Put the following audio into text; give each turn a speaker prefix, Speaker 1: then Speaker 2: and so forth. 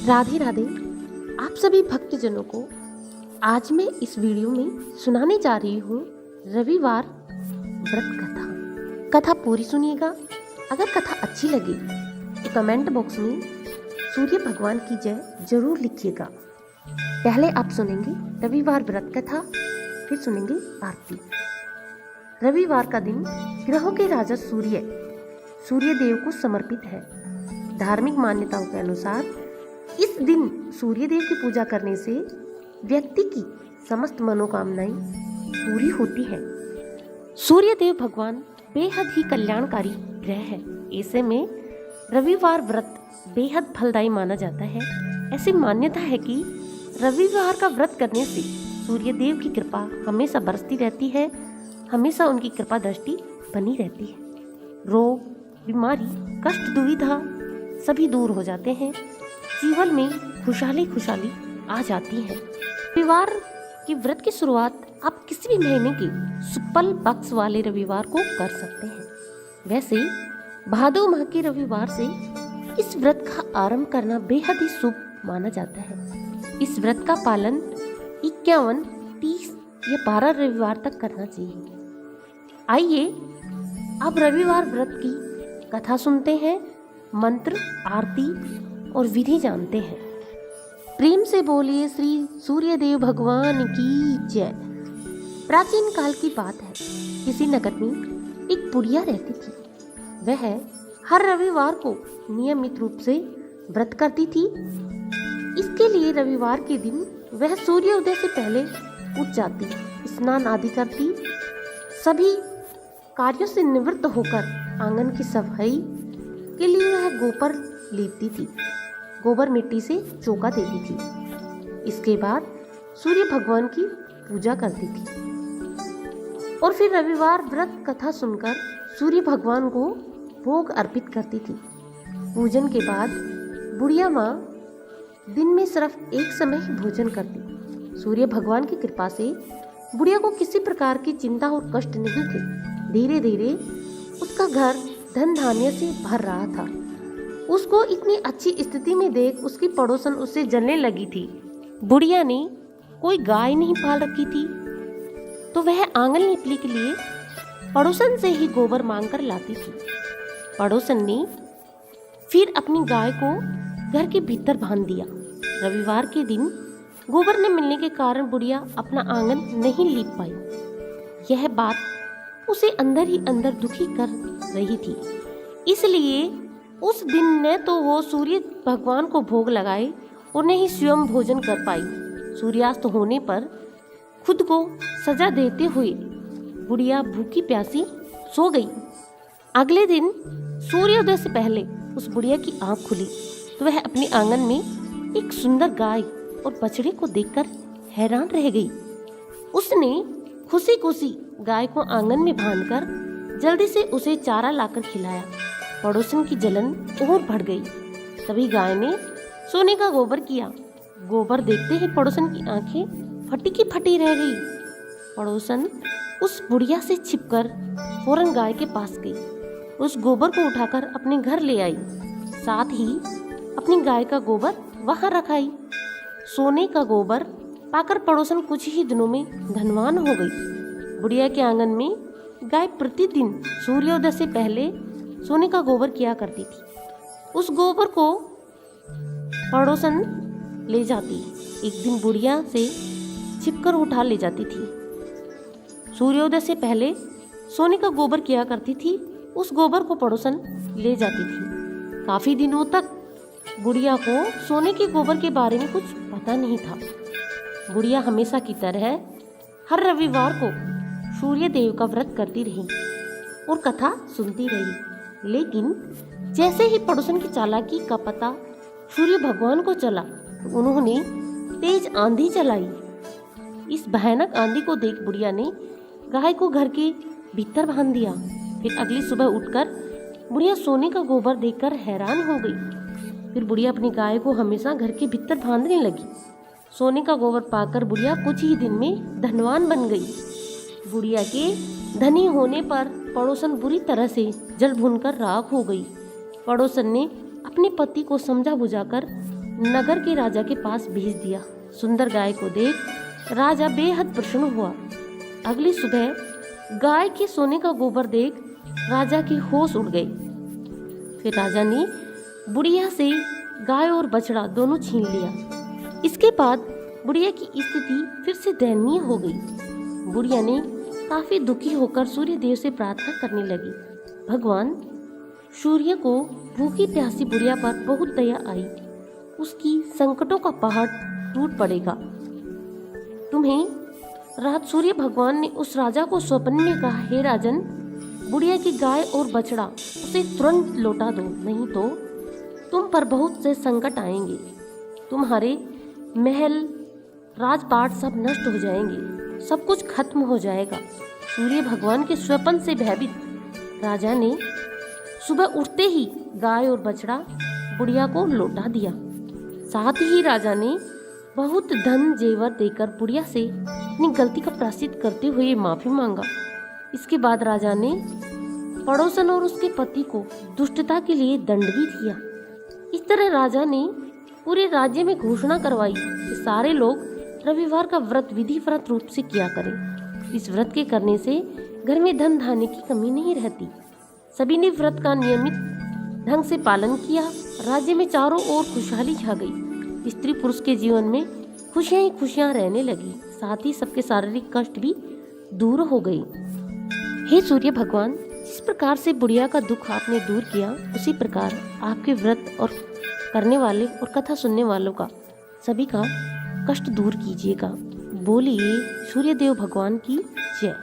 Speaker 1: राधे राधे। आप सभी भक्तजनों को आज मैं इस वीडियो में सुनाने जा रही हूँ रविवार व्रत कथा। कथा पूरी सुनिएगा। अगर कथा अच्छी लगी तो कमेंट बॉक्स में सूर्य भगवान की जय जरूर लिखिएगा। पहले आप सुनेंगे रविवार व्रत कथा, फिर सुनेंगे आरती। रविवार का दिन ग्रहों के राजा सूर्य देव को समर्पित है। धार्मिक मान्यताओं के अनुसार इस दिन सूर्य देव की पूजा करने से व्यक्ति की समस्त मनोकामनाएं पूरी होती हैं। सूर्य देव भगवान बेहद ही कल्याणकारी ग्रह है। ऐसे में रविवार व्रत बेहद फलदायी माना जाता है। ऐसी मान्यता है कि रविवार का व्रत करने से सूर्य देव की कृपा हमेशा बरसती रहती है, हमेशा उनकी कृपा दृष्टि बनी रहती है। रोग, बीमारी, कष्ट, दुविधा सभी दूर हो जाते हैं। जीवन में खुशहाली आ जाती है। रविवार की व्रत की शुरुआत आप किसी भी महीने के शुक्ल पक्ष वाले रविवार को कर सकते हैं। वैसे भादो माह के रविवार से इस व्रत का आरंभ करना बेहद ही शुभ माना जाता है। इस व्रत का पालन 51, 30 या 12 रविवार तक करना चाहिए। आइए अब रविवार व्रत की कथा सुनते हैं, मंत्र, आरती और विधि जानते हैं। प्रेम से बोलिए श्री सूर्य देव भगवान की जय। प्राचीन काल की बात है। किसी नगर में एक बुढ़िया रहती थी। वह हर रविवार को नियमित रूप से व्रत करती थी। इसके लिए रविवार के दिन वह सूर्योदय से पहले उठ जाती, स्नान आदि करती, सभी कार्यों से निवृत्त होकर आंगन की सफाई के लिए वह गोबर लीपती थी, गोबर मिट्टी से चौका देती थी। इसके बाद सूर्य भगवान की पूजा करती थी और फिर रविवार व्रत कथा सुनकर सूर्य भगवान को भोग अर्पित करती थी। पूजन के बाद बुढ़िया माँ दिन में सिर्फ एक समय ही भोजन करती। सूर्य भगवान की कृपा से बुढ़िया को किसी प्रकार की चिंता और कष्ट नहीं थे। धीरे धीरे उसका घर धन धान्य से भर रहा था। उसको इतनी अच्छी स्थिति में देख उसकी पड़ोसन उससे जलने लगी थी। बुढ़िया ने कोई गाय नहीं पाल रखी थी, तो वह आंगन लीपने के लिए पड़ोसन से ही गोबर मांगकर लाती थी। पड़ोसन ने फिर अपनी गाय को घर के भीतर बांध दिया। रविवार के दिन गोबर न मिलने के कारण बुढ़िया अपना आंगन नहीं लीप पाई। यह बात उसे अंदर ही अंदर दुखी कर रही थी। इसलिए उस दिन न तो वो सूर्य भगवान को भोग लगाए और न ही स्वयं भोजन कर पाई। सूर्यास्त होने पर खुद को सजा देते हुए बुढ़िया भूखी प्यासी सो गई। अगले दिन सूर्योदय से पहले उस बुढ़िया की आंख खुली तो वह अपने आंगन में एक सुंदर गाय और बछड़े को देखकर हैरान रह गई। उसने खुशी खुशी गाय को आंगन में बांधकर जल्दी से उसे चारा लाकर खिलाया। पड़ोसन की जलन और बढ़ गई। तभी गाय ने सोने का गोबर किया। गोबर देखते ही पड़ोसन की आंखें फटी की फटी रह गई। पड़ोसन उस बुढ़िया से छिपकर फौरन गाय के पास गई। उस गोबर को उठाकर अपने घर ले आई, साथ ही अपनी गाय का गोबर वहां रखाई। सोने का गोबर पाकर पड़ोसन कुछ ही दिनों में धनवान हो गई। बुढ़िया के आंगन में गाय प्रतिदिन सूर्योदय से पहले सोने का गोबर किया करती थी। उस गोबर को पड़ोसन ले जाती। एक दिन बुढ़िया से छिपकर उठा ले जाती थी। सूर्योदय से पहले सोने का गोबर किया करती थी। उस गोबर को पड़ोसन ले जाती थी। काफी दिनों तक बुढ़िया को सोने के गोबर के बारे में कुछ पता नहीं था। बुढ़िया हमेशा की तरह हर रविवार को सूर्य देव का व्रत करती रही और कथा सुनती रही। लेकिन जैसे ही पड़ोसन की चालाकी का पता सूर्य भगवान को चला तो उन्होंने तेज आंधी चलाई। इस भयानक आंधी को देख बुढ़िया ने गाय को घर के भीतर बांध दिया। फिर अगली सुबह उठकर बुढ़िया सोने का गोबर देखकर हैरान हो गई। फिर बुढ़िया अपनी गाय को हमेशा घर के भीतर बांधने लगी। सोने का गोबर पाकर बुढ़िया कुछ ही दिन में धनवान बन गई। बुढ़िया के धनी होने पर पड़ोसन बुरी तरह से जल भूनकर राख हो गई। पड़ोसन ने अपने पति को समझा बुझाकर नगर के राजा के पास भेज दिया। सुंदर गाय को देख राजा बेहद प्रसन्न हुआ। अगली सुबह गाय के सोने का गोबर देख राजा की होश उड़ गई। फिर राजा ने बुढ़िया से गाय और बछड़ा दोनों छीन लिया। इसके बाद बुढ़िया की स्थिति फिर से दयनीय हो गई। बुढ़िया ने काफी दुखी होकर सूर्य देव से प्रार्थना करने लगी। भगवान, सूर्य को भूखी प्यासी बुढ़िया पर बहुत दया आई। उसकी संकटों का पहाड़ टूट पड़ेगा। तुम्हें रात सूर्य भगवान ने उस राजा को स्वप्न में कहा, हे राजन, बुढ़िया की गाय और बछड़ा उसे तुरंत लौटा दो, नहीं तो तुम पर बहुत से संकट आएंगे। तुम्हारे महल राजपाट सब नष्ट हो जाएंगे, सब कुछ खत्म हो जाएगा। सूर्य भगवान के स्वप्न से भयभीत राजा ने सुबह उठते ही गाय और बछड़ा बुढ़िया को लौटा दिया। साथ ही राजा ने बहुत धन जेवर देकर बुढ़िया से अपनी गलती का प्रायश्चित करते हुए माफी मांगा। इसके बाद राजा ने पड़ोसन और उसके पति को दुष्टता के लिए दंड भी दिया। इस तरह राजा ने पूरे राज्य में घोषणा करवाई कि सारे लोग रविवार का व्रत विधिवत रूप से किया करें। इस व्रत के करने से घर में धन धान्य की कमी नहीं रहती। सभी ने व्रत का नियमित ढंग से पालन किया। राज्य में चारों ओर खुशहाली छा गई। स्त्री पुरुष के जीवन में खुशियां ही खुशियां रहने लगी। साथ ही सबके शारीरिक कष्ट भी दूर हो गई। हे सूर्य भगवान, जिस प्रकार से बुढ़िया का दुख आपने दूर किया, उसी प्रकार आपके व्रत और करने वाले और कथा सुनने वालों का सभी का कष्ट दूर कीजिएगा। बोलिए सूर्यदेव भगवान की जय।